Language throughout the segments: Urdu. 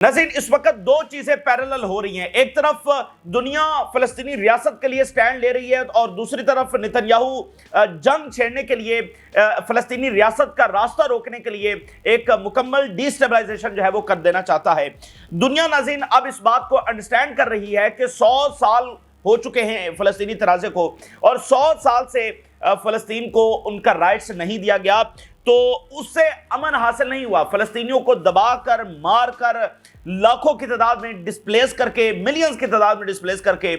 ناظرین، اس وقت دو چیزیں پیرالل ہو رہی ہیں. ایک طرف دنیا فلسطینی ریاست کے لیے سٹینڈ لے رہی ہے اور دوسری طرف نتنیاہو جنگ چھیڑنے کے لیے، فلسطینی ریاست کا راستہ روکنے کے لیے ایک مکمل ڈی سٹیبلائزیشن جو ہے وہ کر دینا چاہتا ہے. دنیا ناظرین اب اس بات کو انڈرسٹینڈ کر رہی ہے کہ 100 سال ہو چکے ہیں فلسطینی تنازع کو، اور 100 سال سے فلسطین کو ان کا رائٹس نہیں دیا گیا، تو اس سے امن حاصل نہیں ہوا. فلسطینیوں کو دبا کر، مار کر، لاکھوں کی تعداد میں ڈسپلیس کر کے، ملینز کی تعداد میں ڈسپلیس کر کے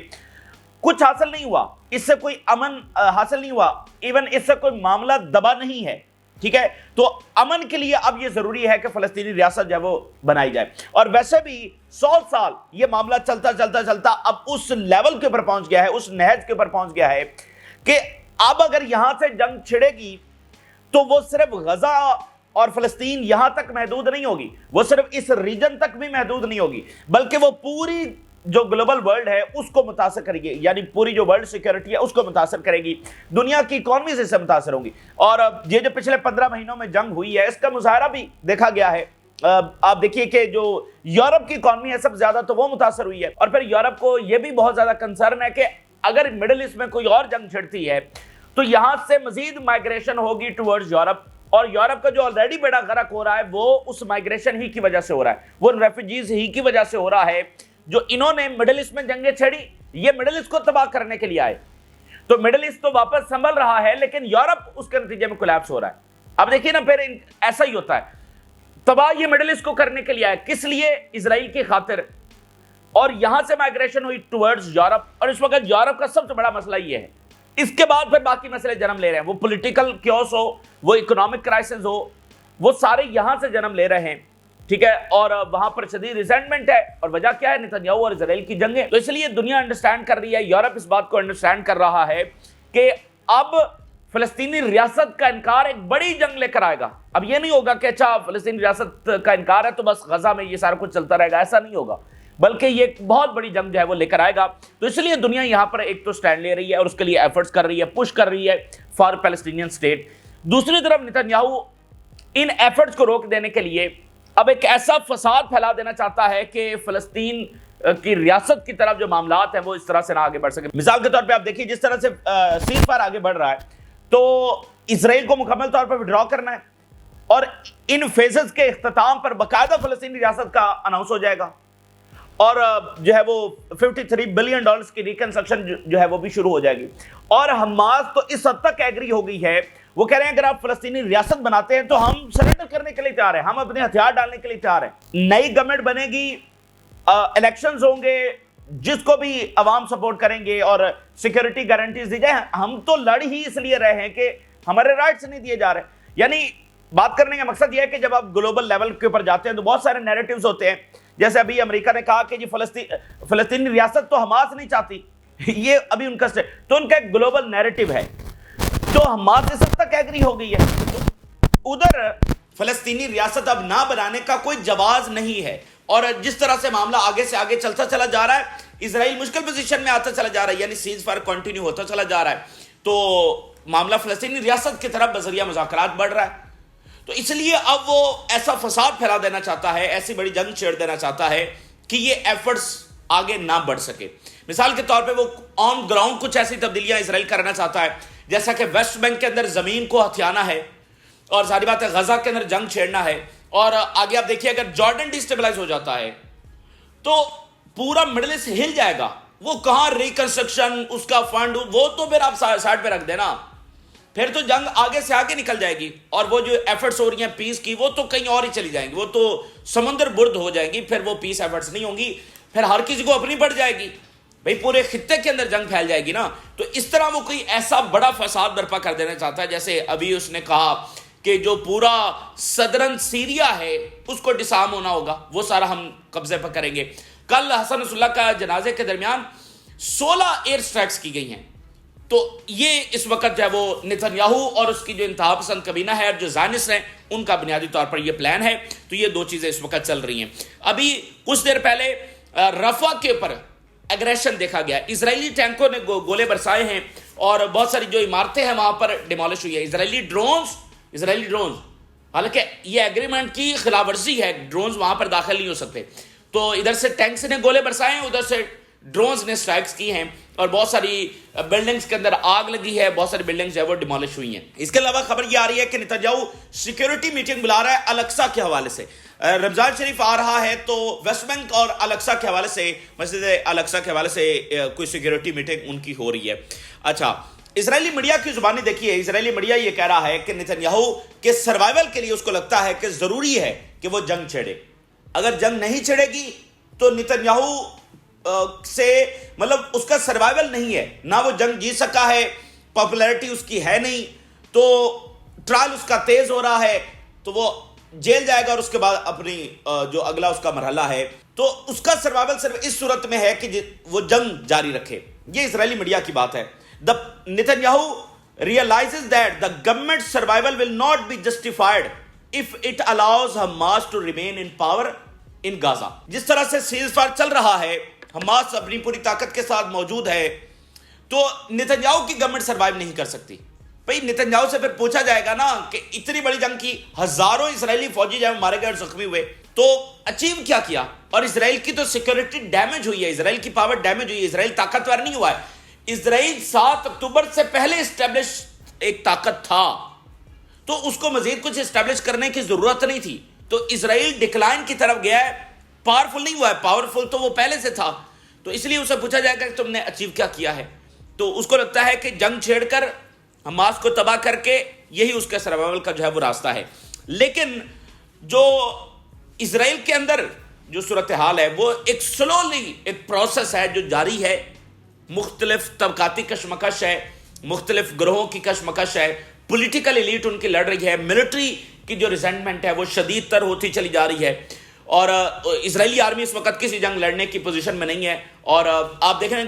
کچھ حاصل نہیں ہوا. اس سے کوئی امن حاصل نہیں ہوا، ایون اس سے کوئی معاملہ دبا نہیں ہے. ٹھیک ہے، تو امن کے لیے اب یہ ضروری ہے کہ فلسطینی ریاست جو ہے وہ بنائی جائے. اور ویسے بھی 100 سال یہ معاملہ چلتا چلتا چلتا اب اس لیول کے اوپر پہنچ گیا ہے، اس نہج کے اوپر پہنچ گیا ہے کہ اب اگر یہاں سے جنگ چھڑے گی تو وہ صرف غزہ اور فلسطین یہاں تک محدود نہیں ہوگی، وہ صرف اس ریجن تک بھی محدود نہیں ہوگی، بلکہ وہ پوری جو گلوبل ورلڈ ہے اس کو متاثر کرے گی. یعنی پوری جو ورلڈ سیکیورٹی ہے اس کو متاثر کرے گی، دنیا کی اکانومی سے متاثر ہوگی. اور یہ جو پچھلے 15 مہینوں میں جنگ ہوئی ہے اس کا مظاہرہ بھی دیکھا گیا ہے. آپ دیکھیے کہ جو یورپ کی اکانومی ہے سب زیادہ تو وہ متاثر ہوئی ہے، اور پھر یورپ کو یہ بھی بہت زیادہ کنسرن ہے کہ اگر مڈل ایسٹ میں کوئی اور جنگ چھڑتی ہے تو یہاں سے مزید مائگریشن ہوگی ٹورڈز یورپ، اور یورپ کا جو آلریڈی بیڑا غرق ہو رہا ہے وہ اس مائگریشن ہی کی وجہ سے ہو رہا ہے، وہ ریفیوجیز ہی کی وجہ سے ہو رہا ہے. جو انہوں نے مڈل ایسٹ میں جنگیں چھڑی، یہ مڈل ایسٹ کو تباہ کرنے کے لیے آئے، تو مڈل ایسٹ تو واپس سنبھل رہا ہے لیکن یورپ اس کے نتیجے میں کولیپس ہو رہا ہے. اب دیکھیے نا، پھر ایسا ہی ہوتا ہے، تباہ یہ مڈل ایسٹ کو کرنے کے لیے آئے، کس لیے؟ اسرائیل کی خاطر. اور یہاں سے مائگریشن ہوئی ٹورڈز یورپ، اور اس وقت یورپ کا سب سے بڑا مسئلہ یہ ہے. اس کے بعد پھر باقی مسئلے جنم لے رہے ہیں، وہ پولیٹیکل کیوس ہو، وہ اکنامک کرائسس ہو، وہ سارے یہاں سے جنم لے رہے ہیں. ٹھیک ہے، اور وہاں پر شدید ریزنٹمنٹ ہے، اور وجہ کیا ہے؟ نتنیاہو اور اسرائیل کی جنگیں. تو اس لیے دنیا انڈرسٹینڈ کر رہی ہے، یورپ اس بات کو انڈرسٹینڈ کر رہا ہے کہ اب فلسطینی ریاست کا انکار ایک بڑی جنگ لے کر آئے گا. اب یہ نہیں ہوگا کہ اچھا فلسطینی ریاست کا انکار ہے تو بس غزہ میں یہ سارا کچھ چلتا رہے گا، ایسا نہیں ہوگا، بلکہ یہ ایک بہت بڑی جنگ جو ہے وہ لے کر آئے گا. تو اس لیے دنیا یہاں پر ایک تو سٹینڈ لے رہی ہے اور اس کے لیے ایفرٹس کر رہی ہے، پش کر رہی ہے فار پیلسٹینین اسٹیٹ. دوسری طرف نتنیاہو ان ایفرٹس کو روک دینے کے لیے اب ایک ایسا فساد پھیلا دینا چاہتا ہے کہ فلسطین کی ریاست کی طرف جو معاملات ہیں وہ اس طرح سے نہ آگے بڑھ سکے. مثال کے طور پہ آپ دیکھیے جس طرح سے سیز فائر آگے بڑھ رہا ہے تو اسرائیل کو مکمل طور پر وڈرا کرنا ہے، اور ان فیزز کے اختتام پر باقاعدہ فلسطینی ریاست کا اناؤنس ہو جائے گا، اور جو ہے وہ $53 بلین کی ریکنسٹرکشن جو ہے وہ بھی شروع ہو جائے گی. اور حماس تو اس حد تک ایگری ہو گئی ہے، وہ کہہ رہے ہیں اگر آپ فلسطینی ریاست بناتے ہیں تو ہم سرنڈر کرنے کے لیے تیار ہیں، ہم اپنے ہتھیار ڈالنے کے لیے تیار ہیں. نئی گورنمنٹ بنے گی، الیکشنز ہوں گے، جس کو بھی عوام سپورٹ کریں گے اور سیکیورٹی گارنٹیز دی جائیں. ہم تو لڑ ہی اس لیے رہے ہیں کہ ہمارے رائٹس نہیں دیے جا رہے. یعنی بات کرنے کا مقصد یہ ہے کہ جب آپ گلوبل لیول کے اوپر جاتے ہیں تو بہت سارے نیریٹیوز ہوتے ہیں. جیسے ابھی امریکہ نے کہا کہ جی فلسطینی ریاست تو حماس نہیں چاہتی، یہ ابھی ان کا تو ان کا ایک گلوبل نیریٹیو ہے. تو حماس اس حد تک ایگری ہو گئی ہے، ادھر فلسطینی ریاست اب نہ بنانے کا کوئی جواز نہیں ہے. اور جس طرح سے معاملہ آگے سے آگے چلتا چلا جا رہا ہے، اسرائیل مشکل پوزیشن میں آتا چلا جا رہا ہے، یعنی سیز فائر کنٹینیو ہوتا چلا جا رہا ہے، تو معاملہ فلسطینی ریاست کی طرف بذریعہ مذاکرات بڑھ رہا ہے. تو اس لیے اب وہ ایسا فساد پھیلا دینا چاہتا ہے، ایسی بڑی جنگ چھیڑ دینا چاہتا ہے کہ یہ ایفرٹس آگے نہ بڑھ سکے. مثال کے طور پہ وہ آن گراؤنڈ کچھ ایسی تبدیلیاں اسرائیل کرنا چاہتا ہے، جیسا کہ ویسٹ بینک کے اندر زمین کو ہتھیانا ہے، اور ظاہری بات ہے غزہ کے اندر جنگ چھیڑنا ہے. اور آگے آپ دیکھیے اگر جارڈن ڈیسٹیبلائز ہو جاتا ہے تو پورا مڈل ایسٹ ہل جائے گا. وہ کہاں ریکنسٹرکشن، اس کا فنڈ، وہ تو پھر آپ سائڈ پہ رکھ دینا، پھر تو جنگ آگے سے آگے نکل جائے گی. اور وہ جو ایفرٹس ہو رہی ہیں پیس کی، وہ تو کہیں اور ہی چلی جائیں گی، وہ تو سمندر برد ہو جائیں گی، پھر وہ پیس ایفرٹس نہیں ہوں گی، پھر ہر کسی کو اپنی پڑ جائے گی. بھئی پورے خطے کے اندر جنگ پھیل جائے گی نا. تو اس طرح وہ کوئی ایسا بڑا فساد برپا کر دینا چاہتا ہے، جیسے ابھی اس نے کہا کہ جو پورا صدرن سیریا ہے اس کو ڈسارم ہونا ہوگا، وہ سارا ہم قبضے پر کریں گے. کل حسن نصر اللہ کا جنازے کے درمیان 16 ایئر سٹرائکس کی گئی ہیں. تو یہ اس وقت جو ہے وہ نتنیاہو اور اس کی جو انتہا پسند کابینہ ہے، جو زائنسٹ ہیں، ان کا بنیادی طور پر یہ پلان ہے. تو یہ دو چیزیں اس وقت چل رہی ہیں. ابھی کچھ دیر پہلے رفح کے اوپر ایگریشن دیکھا گیا، اسرائیلی ٹینکوں نے گولے برسائے ہیں اور بہت ساری جو عمارتیں ہیں وہاں پر ڈیمالش ہوئی ہے. اسرائیلی ڈرونز، حالانکہ یہ ایگریمنٹ کی خلاف ورزی ہے، ڈرونز وہاں پر داخل نہیں ہو سکتے. تو ادھر سے ٹینکس نے گولے برسائے ہیں, ادھر سے ڈرونز نے سٹرائکس کی ہیں, اور بہت ساری بلڈنگز کے اندر آگ لگی ہے, بہت ساری بلڈنگز جو ہے وہ ڈیمولش ہوئی ہیں. اس کے علاوہ خبر یہ آ رہی ہے کہ نتنیاہو سیکیورٹی میٹنگ بلا رہا ہے الاقصی کے حوالے سے. رمضان شریف آ رہا ہے تو ویسٹ بینک اور الاقصی کے حوالے سے, مسجد الاقصی کے حوالے سے کوئی سیکیورٹی میٹنگ ان کی ہو رہی ہے. اچھا, اسرائیلی میڈیا کی زبانی دیکھیے. اسرائیلی میڈیا یہ کہہ رہا ہے کہ نتنیاہو کے سروائیول کے لیے اس کو لگتا ہے کہ ضروری ہے کہ وہ جنگ چھیڑے. اگر جنگ نہیں چھڑے گی تو نتنیاہو سے مطلب اس کا سروائیول نہیں ہے, نہ وہ جنگ جیت سکا ہے, پاپولیرٹی اس کی ہے نہیں, تو ٹرائل اس کا تیز ہو رہا ہے, تو وہ جیل جائے گا, اور اس کے بعد اپنی جو اگلا اس کا مرحلہ ہے تو اس کا سروائیول صرف اس صورت میں ہے کہ وہ جنگ جاری رکھے. یہ اسرائیلی میڈیا کی بات ہے. Netanyahu realizes that the government's survival will not be justified if it allows Hamas to remain in power in Gaza. جس طرح سے سیز فائر چل رہا ہے, حماس اپنی پوری طاقت کے ساتھ موجود ہے, تو نتنیاہو کی گورنمنٹ سروائیو نہیں کر سکتی. بھئی نتنیاہو سے پھر پوچھا جائے گا نا کہ اتنی بڑی جنگ کی, ہزاروں اسرائیلی فوجی جب مارے گئے اور زخمی ہوئے, تو اچیو کیا کیا؟ اور اسرائیل کی تو سیکیورٹی ڈیمیج ہوئی ہے, اسرائیل کی پاور ڈیمیج ہوئی ہے, اسرائیل طاقتور نہیں ہوا ہے. اسرائیل 7 اکتوبر سے پہلے اسٹیبلش ایک طاقت تھا, تو اس کو مزید کچھ اسٹیبلش کرنے کی ضرورت نہیں تھی. تو اسرائیل ڈکلائن کی طرف گیا ہے, پاورفل نہیں ہوا ہے. پاورفل تو وہ پہلے سے تھا, تو اس لیے اسے پوچھا جائے گا کہ تم نے اچیو کیا کیا ہے. تو اس کو لگتا ہے کہ جنگ چھیڑ کر حماس کو تباہ کر کے یہی اس کے سروائیول کا جو ہے وہ راستہ ہے. لیکن جو اسرائیل کے اندر جو صورتحال ہے وہ ایک سلولی ایک پروسیس ہے جو جاری ہے. مختلف طبقاتی کشمکش ہے, مختلف گروہوں کی کشمکش ہے, پولیٹیکل ایلیٹ ان کی لڑ رہی ہے, ملٹری کی جو ریزنٹمنٹ ہے وہ شدید تر ہوتی چلی جا رہی ہے, اور اسرائیلی آرمی اس وقت کسی جنگ لڑنے کی پوزیشن میں نہیں ہے. اور آپ دیکھیں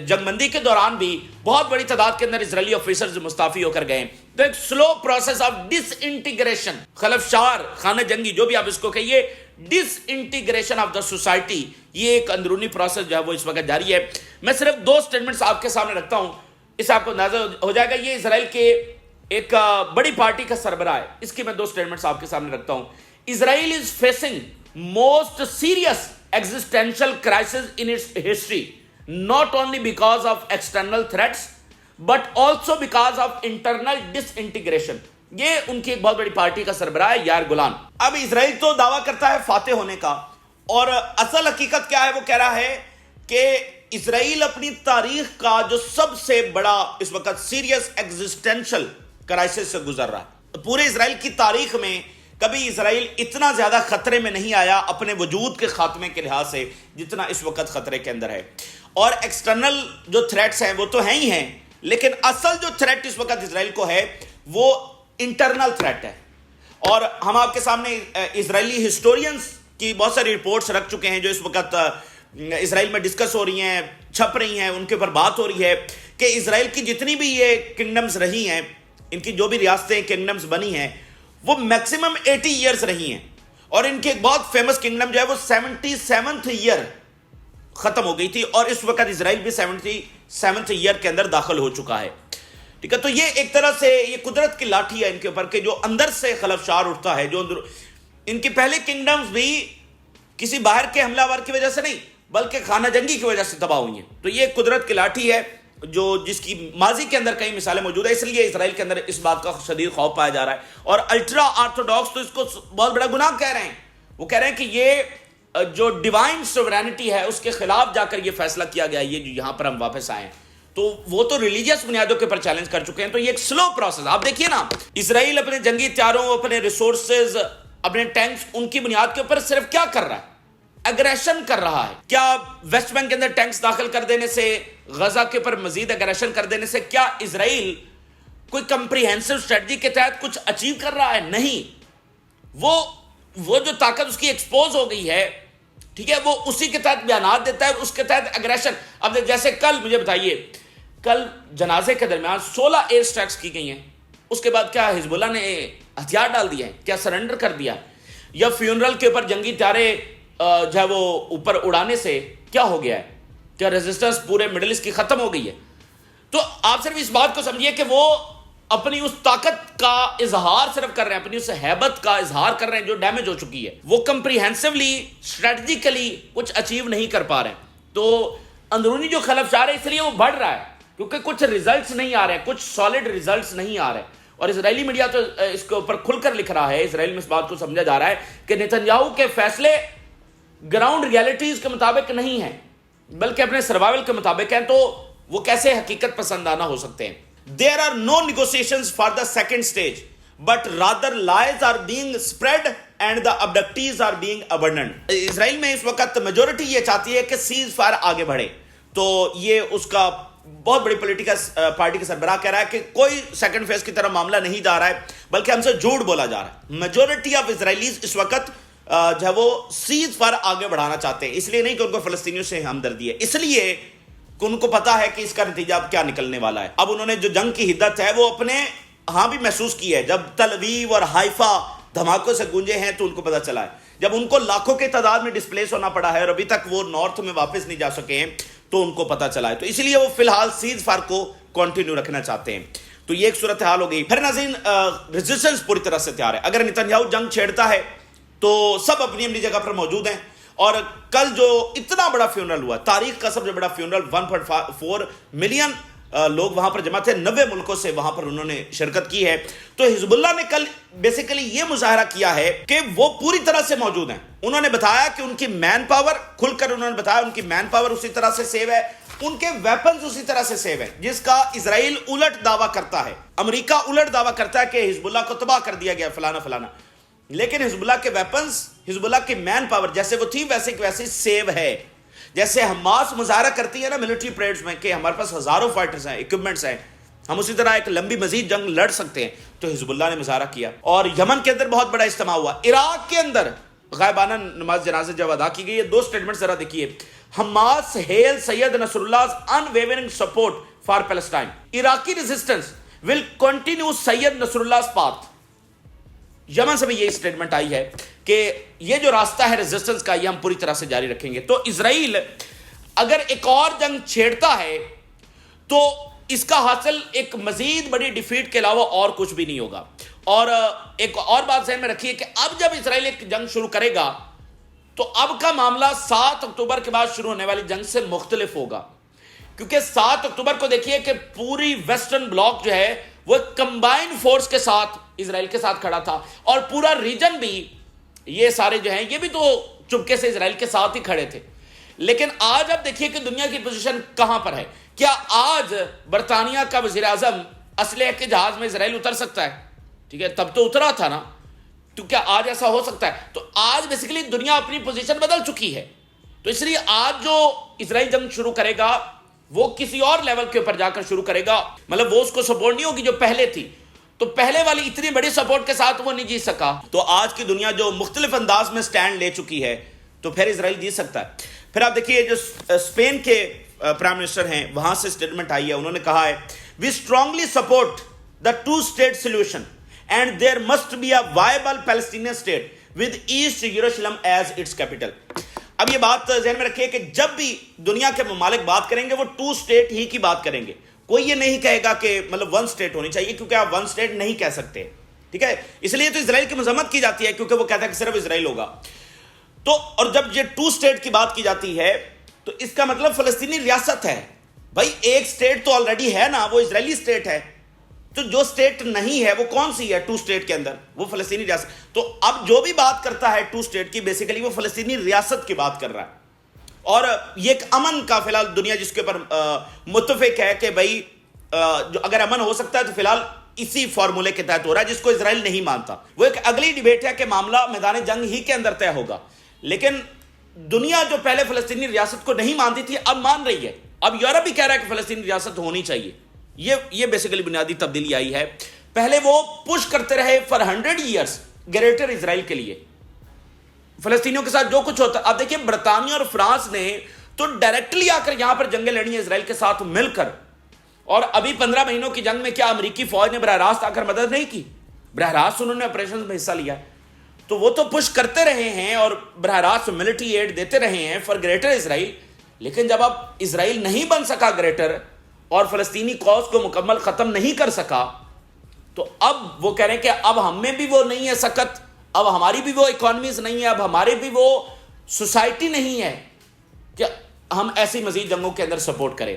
جنگ بندی کے دوران بھی بہت بڑی تعداد کے اندر اسرائیلی آفیسرز مستعفی ہو کر گئے. تو ایک slow process of disintegration, خلفشار, خانہ جنگی, جو بھی آپ اس کو کہیے, disintegration of the society, یہ ایک اندرونی پروسیس جو ہے وہ اس وقت جاری ہے. میں صرف 2 سٹیٹمنٹس آپ کے سامنے رکھتا ہوں, اس سے آپ کو اندازہ ہو جائے گا. یہ اسرائیل کے ایک بڑی پارٹی کا سربراہ ہے, اس کی میں 2 سٹیٹمنٹس آپ کے سامنے رکھتا ہوں. Israel is facing most serious existential crisis in its history, not only because of external threats but also because of internal disintegration. یہ ان کی ایک بہت بڑی پارٹی کا سربراہ ہے, یار گولان. اب اسرائیل تو دعویٰ کرتا ہے فاتح ہونے کا, اور اصل حقیقت کیا ہے وہ کہہ رہا ہے کہ اسرائیل اپنی تاریخ کا جو سب سے بڑا اس وقت سیریس ایگزسٹینشل کرائسس سے گزر رہا ہے. پورے اسرائیل کی تاریخ میں کبھی اسرائیل اتنا زیادہ خطرے میں نہیں آیا اپنے وجود کے خاتمے کے لحاظ سے جتنا اس وقت خطرے کے اندر ہے. اور ایکسٹرنل جو تھریٹس ہیں وہ تو ہیں ہی ہیں, لیکن اصل جو تھریٹ اس وقت اسرائیل کو ہے وہ انٹرنل تھریٹ ہے. اور ہم آپ کے سامنے اسرائیلی ہسٹورینز کی بہت ساری رپورٹس رکھ چکے ہیں جو اس وقت اسرائیل میں ڈسکس ہو رہی ہیں, چھپ رہی ہیں, ان کے اوپر بات ہو رہی ہے کہ اسرائیل کی جتنی بھی یہ کنگڈمز رہی ہیں, ان کی جو بھی ریاستیں کنگڈمز بنی ہیں, وہ میکسیمم 80 ایئرز رہی ہیں, اور ان کی ایک بہت فیمس کنگڈم جو ہے وہ 77th ایئر ختم ہو گئی تھی, اور اس وقت اسرائیل بھی 77th ایئر کے اندر داخل ہو چکا ہے. ٹھیک ہے, تو یہ ایک طرح سے یہ قدرت کی لاٹھی ہے ان کے اوپر کہ جو اندر سے خلفشار اٹھتا ہے, جو اندر ان کی پہلے کنگڈمز بھی کسی باہر کے حملہ آور کی وجہ سے نہیں بلکہ خانہ جنگی کی وجہ سے تباہ ہوئی ہیں. تو یہ قدرت کی لاٹھی ہے جو جس کی ماضی کے اندر کئی مثالیں موجود ہیں, اس لیے اسرائیل کے اندر اس بات کا شدید خوف پایا جا رہا ہے. اور الٹرا آرتھوڈاکس تو اس کو بہت بڑا گناہ کہہ رہے ہیں. وہ کہہ رہے ہیں کہ یہ جو ڈیوائن سوورینٹی ہے اس کے خلاف جا کر یہ فیصلہ کیا گیا, یہ جو یہاں پر ہم واپس آئے ہیں, تو وہ تو ریلیجیس بنیادوں کے پر چیلنج کر چکے ہیں. تو یہ ایک سلو پروسیس. آپ دیکھیے نا, اسرائیل اپنے جنگی ہتھیاروں, اپنے ریسورسز, اپنے ٹینکس, ان کی بنیاد کے اوپر صرف کیا کر رہا ہے, اگریشن کر رہا ہے. کیا ویسٹ بینک کے اندر ٹینکس داخل کر دینے سے, غزہ کے اوپر مزید اگریشن کر دینے سے کیا اسرائیل کوئی کمپریہنسو اسٹریٹجی کے تحت کچھ اچیو کر رہا ہے؟ نہیں. وہ جو طاقت اس کی ایکسپوز ہو گئی ہے, ٹھیک ہے, وہ اسی کے تحت بیانات دیتا ہے, اس کے تحت اگریشن. اب جیسے کل مجھے بتائیے, کل جنازے کے درمیان 16 ایئر اسٹرائکس کی گئی ہیں, اس کے بعد کیا حزب اللہ نے ہتھیار ڈال دیا ہے, کیا سرنڈر کر دیا, یا فیونرل کے اوپر جنگی ہتھیارے جو ہے وہ اوپر اڑانے سے کیا ہو گیا ہے, کیا ریزسٹنس پورے مڈل ایسٹ کی ختم ہو گئی ہے؟ تو آپ صرف اس بات کو سمجھیے کہ وہ اپنی اس طاقت کا اظہار صرف کر رہے ہیں، اپنی اس ہیبت کا اظہار کر رہے ہیں جو ڈیمیج ہو چکی ہے، وہ کمپریہنسولی اسٹریٹجیکلی کچھ اچیو نہیں کر پا رہے ہیں۔ تو اندرونی جو خلفشار ہے اس لیے وہ بڑھ رہا ہے کیونکہ کچھ ریزلٹس نہیں آ رہے ہیں، کچھ سالڈ ریزلٹس نہیں آ رہے، اور اسرائیلی میڈیا تو اس کے اوپر کھل کر لکھ رہا ہے، اسرائیل میں اس بات کو سمجھا جا رہا ہے کہ نتنیاہو کے فیصلے گراؤنڈ ریالٹیز کے مطابق نہیں ہیں بلکہ اپنے سروائیول کے مطابق ہیں، تو وہ کیسے حقیقت پسندانہ ہو سکتے ہیں؟ There are no negotiations for the second stage, but rather lies are being spread and the abductees are being abandoned. اسرائیل میں اس وقت میجورٹی یہ چاہتی ہے کہ سیز فائر آگے بڑھے، تو یہ اس کا بہت بڑی پولیٹیکل پارٹی کا سربراہ کہہ رہا ہے کہ کوئی سیکنڈ فیز کی طرح معاملہ نہیں جا رہا ہے بلکہ ہم سے جھوٹ بولا جا رہا ہے۔ میجورٹی آف اسرائیلیز اس وقت جو ہے وہ سیز فائر آگے بڑھانا چاہتے ہیں، اس لیے نہیں کہ ان کو فلسطینیوں سے ہمدردی ہے، اس لیے کہ ان کو پتا ہے کہ اس کا نتیجہ اب کیا نکلنے والا ہے۔ اب انہوں نے جو جنگ کی حدت ہے وہ اپنے ہاں بھی محسوس کی ہے، جب تل اویو اور حائفہ دھماکوں سے گونجے ہیں تو ان کو پتا چلا ہے، جب ان کو لاکھوں کے تعداد میں ڈسپلیس ہونا پڑا ہے اور ابھی تک وہ نارتھ میں واپس نہیں جا سکے ہیں تو ان کو پتا چلا ہے، تو اس لیے وہ فی الحال سیز فائر کو کنٹینیو رکھنا چاہتے ہیں۔ تو یہ ایک صورتحال ہو گئی۔ پھر ناظرین ریزسٹنس پوری طرح سے تیار ہے، اگر نتنیاہو جنگ چھیڑتا ہے تو سب اپنی اپنی جگہ پر موجود ہیں، اور کل جو اتنا بڑا فیونرل ہوا، تاریخ کا سب سے بڑا فیونرل، 1.4 ملین لوگ وہاں پر جمع تھے، 90 ملکوں سے وہاں پر انہوں نے شرکت کی ہے، تو حزب اللہ نے کل بیسیکلی یہ مظاہرہ کیا ہے کہ وہ پوری طرح سے موجود ہیں۔ انہوں نے بتایا کہ ان کی مین پاور، کھل کر انہوں نے بتایا ان کی مین پاور اسی طرح سے سیو ہے، ان کے ویپنز اسی طرح سے سیو ہیں، جس کا اسرائیل الٹ دعویٰ کرتا ہے، امریکہ الٹ دعویٰ کرتا ہے کہ حزب اللہ کو تباہ کر دیا گیا فلانا فلانا، لیکن حزب اللہ کے ویپنز، حزب اللہ کی مین پاور جیسے وہ تھی ویسے کی ویسے سیو ہے۔ جیسے حماس مظاہرہ کرتی ہے نا ملٹری پریڈز میں کہ ہمارے پاس ہزاروں فائٹرز ہیں، اکوپمنٹس ہیں، ہم اسی طرح ایک لمبی مزید جنگ لڑ سکتے ہیں، تو حزب اللہ نے مظاہرہ کیا۔ اور یمن کے اندر بہت بڑا اجتماع ہوا، عراق کے اندر غائبانہ نماز جنازہ جب ادا کی گئی ہے، 2 سٹیٹمنٹ ذرا دیکھیے۔ Hamas hail Syed Nasrallah unwavering support for Palestine. Iraqi resistance will continue Syed Nasrallah path. Yemen سے بھی یہ سٹیٹمنٹ آئی ہے کہ یہ جو راستہ ہے ریزسٹنس کا یہ ہم پوری طرح سے جاری رکھیں گے۔ تو اسرائیل اگر ایک اور جنگ چھیڑتا ہے تو اس کا حاصل ایک مزید بڑی ڈیفیٹ کے علاوہ اور کچھ بھی نہیں ہوگا۔ اور ایک اور بات ذہن میں رکھیے کہ اب جب اسرائیل ایک جنگ شروع کرے گا تو اب کا معاملہ 7 اکتوبر کے بعد شروع ہونے والی جنگ سے مختلف ہوگا، کیونکہ 7 اکتوبر کو دیکھیے کہ پوری ویسٹرن بلاک جو ہے وہ کمبائن فورس کے ساتھ اسرائیل کے ساتھ کھڑا تھا، اور پورا ریجن بھی، یہ سارے جو ہیں یہ بھی تو چپکے سے اسرائیل کے ساتھ ہی کھڑے تھے۔ لیکن آج اب دیکھیے کہ دنیا کی پوزیشن کہاں پر ہے۔ کیا آج برطانیہ کا وزیر اعظم اسلحے کے جہاز میں اسرائیل اتر سکتا ہے؟ ٹھیک ہے، تب تو اترا تھا نا، تو کیا آج ایسا ہو سکتا ہے؟ تو آج بیسیکلی دنیا اپنی پوزیشن بدل چکی ہے، تو اس لیے آج جو اسرائیل جنگ شروع کرے گا وہ کسی اور لیول کے اوپر جا کر شروع کرے گا، مطلب وہ اس کو سپورٹ نہیں ہوگی جو پہلے تھی، تو پہلے والی اتنی بڑی سپورٹ کے ساتھ وہ نہیں جیت سکا۔ تو آج کی دنیا جو مختلف انداز میں سٹینڈ لے چکی ہے تو پھر اسرائیل جیت سکتا ہے۔ پھر آپ دیکھیے جو اسپین کے پرائم منسٹر ہیں وہاں سے سٹیٹمنٹ آئی ہے، انہوں نے کہا ہے we strongly support the 2 state solution and there must be a viable Palestinian state with East Jerusalem as its capital۔ اب یہ بات ذہن میں رکھیے کہ جب بھی دنیا کے ممالک بات کریں گے وہ 2 state ہی کی بات کریں گے، کوئی یہ نہیں کہے گا کہ مطلب 1 state ہونی چاہیے، کیونکہ آپ 1 state نہیں کہہ سکتے، ٹھیک ہے، اس لیے تو اسرائیل کی مذمت کی جاتی ہے کیونکہ وہ کہتا ہے کہ صرف اسرائیل ہوگا۔ تو اور جب یہ 2 state کی بات کی جاتی ہے تو اس کا مطلب فلسطینی ریاست ہے، بھائی ایک state تو آلریڈی ہے نا، وہ اسرائیلی state ہے، تو جو state نہیں ہے وہ کون سی ہے 2 state کے اندر؟ وہ فلسطینی ریاست۔ تو اب جو بھی بات کرتا ہے 2 state کی بیسیکلی وہ فلسطینی ریاست کی بات کر رہا ہے، اور یہ ایک امن کا فی الحال دنیا جس کے اوپر متفق ہے کہ بھائی جو اگر امن ہو سکتا ہے تو فی الحال اسی فارمولے کے تحت ہو رہا ہے جس کو اسرائیل نہیں مانتا۔ وہ ایک اگلی ڈیبیٹ ہے کہ معاملہ میدان جنگ ہی کے اندر طے ہوگا، لیکن دنیا جو پہلے فلسطینی ریاست کو نہیں مانتی تھی اب مان رہی ہے، اب یورپ بھی کہہ رہا ہے کہ فلسطینی ریاست ہونی چاہیے۔ یہ بیسیکلی بنیادی تبدیلی آئی ہے۔ پہلے وہ پش کرتے رہے فار 100 years گریٹر اسرائیل کے لیے، فلسطینیوں کے ساتھ جو کچھ ہوتا ہے۔ اب دیکھیں برطانیہ اور فرانس نے تو ڈائریکٹلی آ کر یہاں پر جنگیں لڑی ہیں اسرائیل کے ساتھ مل کر، اور ابھی 15 مہینوں کی جنگ میں کیا امریکی فوج نے براہ راست آ کر مدد نہیں کی؟ براہ راست انہوں نے آپریشن میں حصہ لیا، تو وہ تو پش کرتے رہے ہیں اور براہ راست ملٹری ایڈ دیتے رہے ہیں فار گریٹر اسرائیل، لیکن جب اب اسرائیل نہیں بن سکا گریٹر اور فلسطینی کوز کو مکمل ختم نہیں کر سکا تو اب وہ کہہ رہے ہیں کہ اب ہم میں بھی وہ نہیں ہے سکت، اب ہماری بھی وہ اکانومیز نہیں ہے، اب ہمارے بھی وہ سوسائٹی نہیں ہے کہ ہم ایسی مزید جنگوں کے اندر سپورٹ کریں۔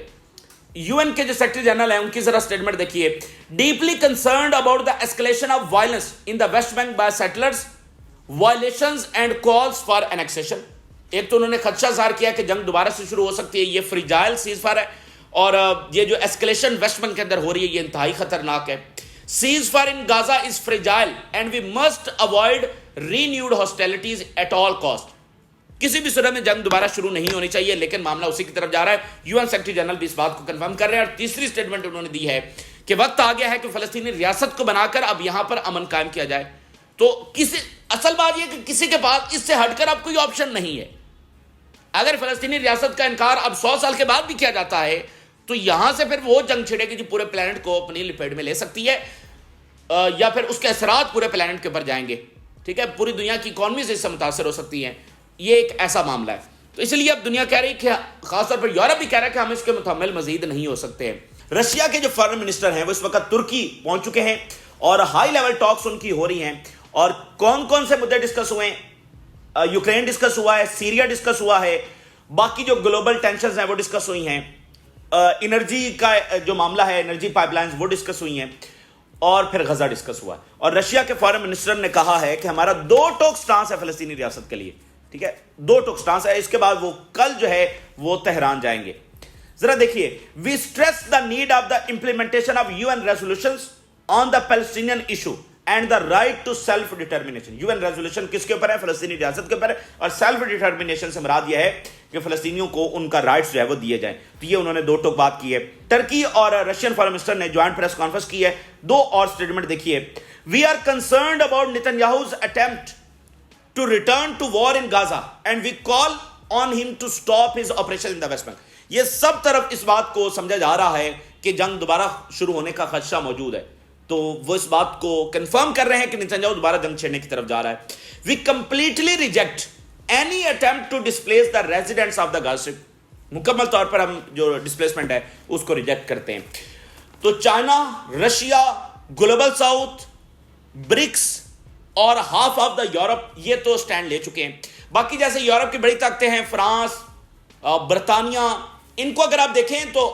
یو این کے جو سیکرٹری جنرل ہیں ان کی ذرا سٹیٹمنٹ دیکھیے، deeply concerned about the escalation of violence in the West Bank by settlers, violations and calls for annexation. ایک تو انہوں نے خدشہ ظاہر کیا کہ جنگ دوبارہ سے شروع ہو سکتی ہے، یہ فریجائل سیز فائر ہے، اور یہ جو ایسکلیشن ویسٹ بینک کے اندر ہو رہی ہے یہ انتہائی خطرناک ہے۔ Ceasefire in Gaza is fragile and we must avoid renewed hostilities at all cost. کسی بھی صورت میں جنگ دوبارہ شروع نہیں ہونی چاہیے، لیکن معاملہ اسی کی طرف جا رہا ہے۔ یو این سیکرٹری جنرل بھی اس بات کو کنفرم کر رہے ہیں، اور تیسری سٹیٹمنٹ انہوں نے دی ہے کہ وقت آ گیا ہے کہ فلسطینی ریاست کو بنا کر اب یہاں پر امن قائم کیا جائے۔ تو اصل بات یہ کہ کسی کے پاس اس سے ہٹ کر اب کوئی آپشن نہیں ہے۔ اگر فلسطینی ریاست کا انکار اب 100 سال کے بعد بھی کیا جاتا ہے تو یہاں سے پھر وہ جنگ چھڑے گی جو پورے پلانٹ کو اپنی لپیٹ میں لے سکتی ہے، یا پھر اس کے اثرات پورے پلانٹ کے اوپر جائیں گے، ٹھیک ہے، پوری دنیا کی اکانومیز اس سے متاثر ہو سکتی ہیں۔ یہ ایک ایسا معاملہ ہے، تو اس لیے اب دنیا کہہ رہی ہے کہ خاص طور پر یورپ بھی کہہ رہا ہے کہ ہم اس کے متحمل مزید نہیں ہو سکتے ہیں۔ رشیا کے جو فارن منسٹر ہیں وہ اس وقت ترکی پہنچ چکے ہیں اور ہائی لیول ٹاکس ان کی ہو رہی ہیں، اور کون کون سے مدعے ڈسکس ہوئے ہیں؟ یوکرین ڈسکس ہوا ہے، سیریا ڈسکس ہوا ہے، باقی جو گلوبل ٹینشنز ہیں وہ ڈسکس ہوئی ہیں، انرجی کا جو معاملہ ہے، انرجی پائپ لائنز وہ ڈسکس ہوئی ہیں، اور پھر غزہ ڈسکس ہوا ہے۔ اور رشیا کے فارن منسٹر نے کہا ہے کہ ہمارا 2 ٹوک سٹانس ہے فلسطینی ریاست کے لیے، ٹھیک ہے، 2 ٹوک سٹانس ہے۔ اس کے بعد وہ کل جو ہے وہ تہران جائیں گے۔ ذرا دیکھیے، we stress the need of the implementation of U N resolutions on the Palestinian issue and the right to self determination. U N resolution کس کے اوپر ہے؟ فلسطینی ریاست کے اوپر ہے، اور سیلف ڈٹرمنیشن سے مراد یہ ہے کہ فلسطینیوں کو ان کا رائٹس جو ہے وہ دیے جائیں۔ تو یہ انہوں نے 2 ٹوک بات کی ہے۔ ٹرکی اور رشین فارن منسٹر نے جوائنٹ پریس کانفرنس کی ہے، 2 اور سٹیٹمنٹ دیکھیے۔ We are concerned about Netanyahu's attempt to return to war in Gaza and we call on him to stop his operation in the West Bank. یہ سب طرف اس بات کو سمجھا جا رہا ہے کہ جنگ دوبارہ شروع ہونے کا خدشہ موجود ہے، تو وہ اس بات کو کنفرم کر رہے ہیں کہ نیتنیاہو دوبارہ جنگ چھیڑنے کی طرف جا رہا ہے۔ We completely reject any attempt to displace the residents of the Gaza, مکمل طور پر ہم جو ڈسپلیسمنٹ ہے اس کو ریجیکٹ کرتے ہیں۔ تو China, Russia, Global South, BRICS اور ہاف آف دا یورپ یہ تو سٹینڈ لے چکے ہیں۔ باقی جیسے یورپ کی بڑی طاقتیں ہیں، فرانس، برطانیہ، ان کو اگر آپ دیکھیں تو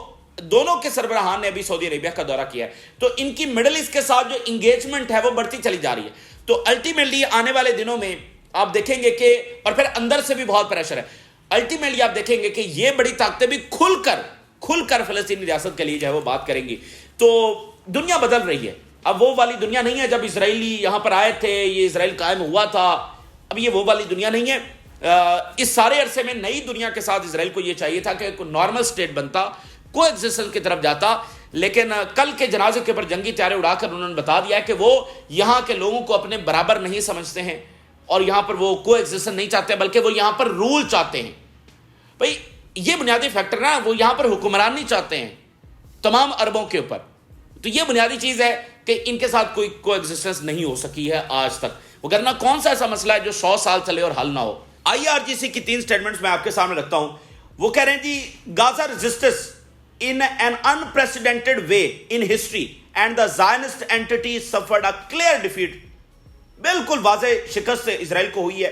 دونوں کے سربراہان نے ابھی سعودی عربیہ کا دورہ کیا ہے، تو ان کی مڈل ایسٹ کے ساتھ جو انگیجمنٹ ہے وہ بڑھتی چلی جا رہی ہے۔ تو الٹیمیٹلی آنے والے دنوں میں آپ دیکھیں گے کہ، اور پھر اندر سے بھی بہت پریشر ہے، الٹیمیٹلی آپ دیکھیں گے کہ یہ بڑی طاقتیں بھی کھل کر فلسطینی ریاست کے لیے جو ہے وہ بات کریں گی۔ تو دنیا بدل رہی ہے، اب وہ والی دنیا نہیں ہے جب اسرائیلی یہاں پر آئے تھے، یہ اسرائیل قائم ہوا تھا، اب یہ وہ والی دنیا نہیں ہے۔ اس سارے عرصے میں نئی دنیا کے ساتھ اسرائیل کو یہ چاہیے تھا کہ کوئی نارمل سٹیٹ بنتا، کو ایگزسٹنس کی طرف جاتا، لیکن کل کے جنازے کے اوپر جنگی طیارے اڑا کر انہوں نے بتا دیا ہے کہ وہ یہاں کے لوگوں کو اپنے برابر نہیں سمجھتے ہیں، اور یہاں پر وہ کو ایگزسٹنس نہیں چاہتے بلکہ وہ یہاں پر رول چاہتے ہیں۔ بھئی یہ بنیادی فیکٹر نا، وہ یہاں پر حکمران نہیں چاہتے ہیں تمام عربوں کے اوپر۔ تو یہ بنیادی چیز ہے کہ ان کے ساتھ کوئی کو ایگزسٹنس نہیں ہو سکی ہے آج تک، وگرنہ کون سا ایسا مسئلہ ہے جو 100 سال چلے اور حل نہ ہو۔ IRGC کی 3 سٹیٹمنٹس میں آپ کے سامنے رکھتا ہوں۔ وہ کہہ رہے ہیں جی Gaza resistance in an unprecedented way in history and the Zionist entity suffered a clear defeat۔ بالکل واضح شکست اسرائیل کو ہوئی ہے،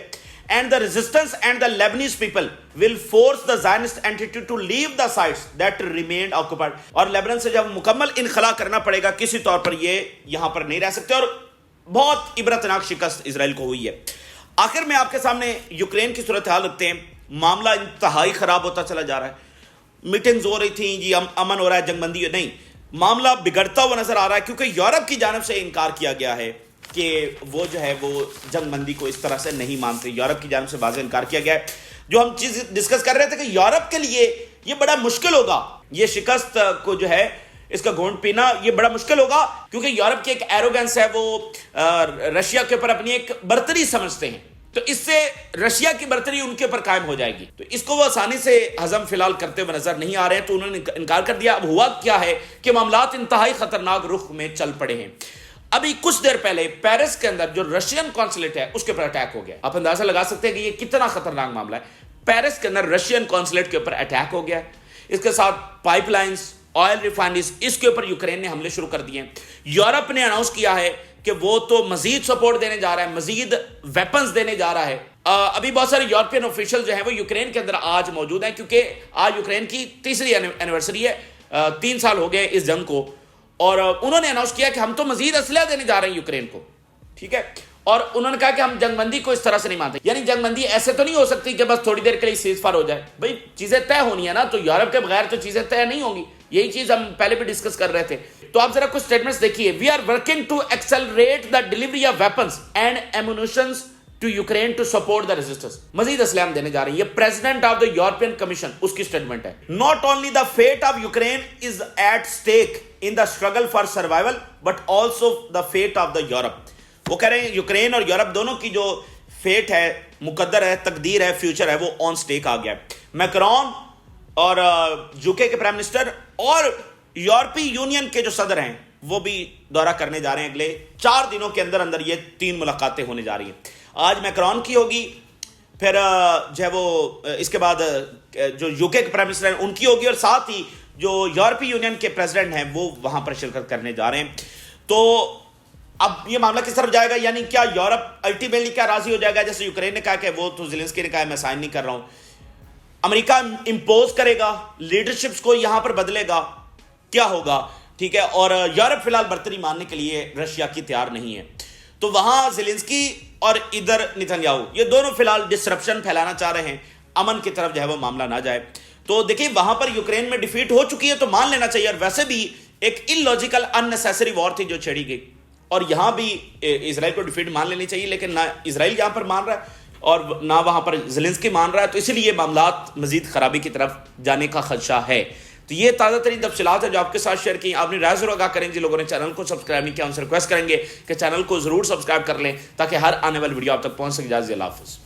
and the resistance and the Lebanese people will force the Zionist entity to leave the sites that remained occupied۔ اور لیبنان سے جب مکمل انخلا کرنا پڑے گا کسی طور پر یہ یہاں پر نہیں رہ سکتے، اور بہت عبرتناک شکست اسرائیل کو ہوئی ہے۔ آخر میں آپ کے سامنے یوکرین کی صورتحال رکھتے ہیں۔ معاملہ انتہائی خراب ہوتا چلا جا رہا ہے، میٹنگز ہو رہی تھیں جی امن ہو رہا ہے، جنگ بندی نہیں، معاملہ بگڑتا ہوا نظر آ رہا ہے، کیونکہ یورپ کی جانب سے انکار کیا گیا ہے کہ وہ جو ہے وہ جنگ بندی کو اس طرح سے نہیں مانتے۔ یورپ کی جانب سے واضح انکار کیا گیا ہے۔ جو ہم چیز ڈسکس کر رہے تھے کہ یورپ کے لیے یہ بڑا مشکل ہوگا، یہ شکست کو جو ہے اس کا گھونٹ پینا یہ بڑا مشکل ہوگا، کیونکہ یورپ کی ایک ایروگنس ہے، وہ رشیا کے اوپر اپنی ایک برتری سمجھتے ہیں، تو اس سے رشیا کی برتری ان کے اوپر قائم ہو جائے گی، تو اس کو وہ آسانی سے ہضم فی الحال کرتے ہوئے نظر نہیں آ رہے ہیں، تو انہوں نے انکار کر دیا۔ اب ہوا کیا ہے کہ معاملات انتہائی خطرناک رخ میں چل پڑے ہیں۔ ابھی کچھ دیر پہلے پیرس کے اندر جو رشین قونصلیٹ ہے اس کے اوپر اٹیک ہو گیا۔ آپ اندازہ لگا سکتے ہیں کہ یہ کتنا خطرناک معاملہ ہے۔ پیرس کے اندر رشین قونصلیٹ کے اوپر اٹیک ہو گیا ہے، اس کے ساتھ پائپ لائنز آئل ریفائنریز، اس کے اوپر یوکرین نے حملے شروع کر دیے ہیں. یورپ نے اناؤنس کیا ہے کہ وہ تو مزید سپورٹ دینے جا رہا ہے، مزید ویپنز دینے جا رہا ہے. ابھی بہت سارے یورپین آفیشل جو ہیں وہ یوکرین کے اندر آج موجود ہیں، کیونکہ آج یوکرین کی تیسری اینیورسری ہے، 3 سال ہو گئے اس جنگ کو، اور انہوں نے اناؤنس کیا کہ ہم تو مزید اسلحہ دینے جا رہے ہیں یوکرین کو. ٹھیک ہے، اور انہوں نے کہا کہ ہم جنگ بندی کو اس طرح سے نہیں مانتے. یعنی جنگ بندی ایسے تو نہیں ہو سکتی کہ بس تھوڑی دیر کے لیے سیز فائر ہو جائے. بھائی چیزیں طے ہونی ہے نا، تو یورپ کے بغیر تو چیزیں طے نہیں ہوں گی. یہی چیز ہم پہلے بھی ڈسکس کر رہے تھے. تو آپ ذرا کچھ سٹیٹمنٹس دیکھیے. We are working to accelerate the delivery of weapons and ammunitions to Ukraine to support the resistance. مزید اسلحہ ہم دینے جا رہے ہیں. یہ president of the European Commission اس کی سٹیٹمنٹ ہے. Not only the fate of Ukraine is at stake in the struggle for survival but also the fate of the Europe. وہ کہہ رہے ہیں یوکرین اور یورپ دونوں کی جو فیٹ ہے، مقدر ہے، تقدیر ہے، فیوچر ہے، وہ آن سٹیک آ گیا ہے. میکرون اور یوکے کے پرائم منسٹر اور یورپی یونین کے جو صدر ہیں وہ بھی دورہ کرنے جا رہے ہیں. اگلے 4 دنوں کے اندر اندر یہ 3 ملاقاتیں ہونے جا رہی ہیں. آج میکرون کی ہوگی، پھر جو ہے وہ اس کے بعد جو یوکے کے پرائم منسٹر ہیں ان کی ہوگی، اور ساتھ ہی جو یورپی یونین کے پریزیڈنٹ ہیں وہ وہاں پر شرکت کرنے جا رہے ہیں. تو اب یہ معاملہ کس طرف جائے گا؟ یعنی کیا یورپ الٹیمیٹلی کیا راضی ہو جائے گا؟ جیسے یوکرین نے کہا کہ وہ تو زیلنسکی نے کہا میں سائن نہیں کر رہا ہوں. امریکہ امپوز کرے گا، لیڈرشپس کو یہاں پر بدلے گا، کیا ہوگا؟ ٹھیک ہے. اور یورپ فی الحال برتری ماننے کے لیے رشیا کی تیار نہیں ہے. تو وہاں زیلنسکی اور ادھر نتنیاہو، یہ دونوں فی الحال ڈسرپشن پھیلانا چاہ رہے ہیں، امن کی طرف جو ہے وہ معاملہ نہ جائے. تو دیکھیں وہاں پر یوکرین میں ڈیفیٹ ہو چکی ہے تو مان لینا چاہیے. اور ویسے بھی ایک ان لاجیکل ان نیسیسری وار تھی جو چھیڑی گئی، اور یہاں بھی اسرائیل کو ڈیفیٹ مان لینی چاہیے. لیکن نہ اسرائیل یہاں پر مان رہا ہے اور نہ وہاں پر زیلنسکی مان رہا ہے، تو اسی لیے معاملات مزید خرابی کی طرف جانے کا خدشہ ہے. تو یہ تازہ ترین تفصیلات ہیں جو آپ کے ساتھ شیئر کی. آپ نے رائے ضرور آگاہ کریں. جن لوگوں نے چینل کو سبسکرائب نہیں کیا ان سے ریکویسٹ کریں گے کہ چینل کو ضرور سبسکرائب کر لیں تاکہ ہر آنے والی ویڈیو آپ تک پہنچ سکے. اجازت اللہ حافظ.